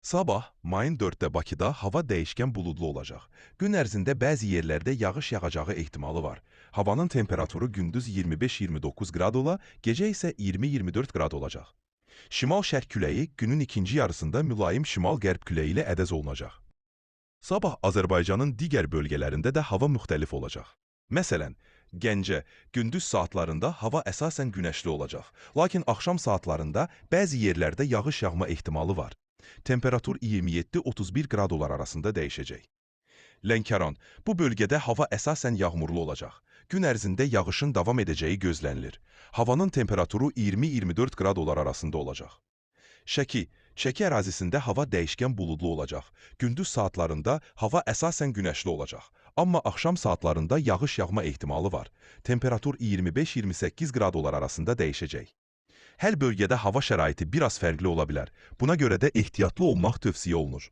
Sabah, mayın 4-də Bakıda hava dəyişkən buludlu olacaq. Gün ərzində bəzi yerlərdə yağış yağacağı ehtimalı var. Havanın temperaturu gündüz 25-29 qrad ola, gecə isə 20-24 qrad olacaq. Şimal-şərq küləyi günün ikinci yarısında mülayim şimal-qərb küləyi ilə əvəz olunacaq. Sabah Azərbaycanın digər bölgələrində də hava müxtəlif olacaq. Məsələn, Gəncə, gündüz saatlarında hava əsasən günəşli olacaq, lakin axşam saatlarında bəzi yerlərdə yağış yağma ehtimalı var. Temperatur 27-31 qrad arasında dəyişəcək. Lənkəran, bu bölgədə hava əsasən yağmurlu olacaq. Gün ərzində yağışın davam edəcəyi gözlənilir. Havanın temperaturu 20-24 qrad arasında olacaq. Şəki ərazisində hava dəyişkən buludlu olacaq. Gündüz saatlarında hava əsasən günəşli olacaq. Amma axşam saatlarında yağış yağma ehtimalı var. Temperatur 25-28 qrad arasında dəyişəcək. Hər bölgədə hava şəraiti biraz fərqli ola bilər. Buna görə də ehtiyatlı olmaq tövsiyə olunur.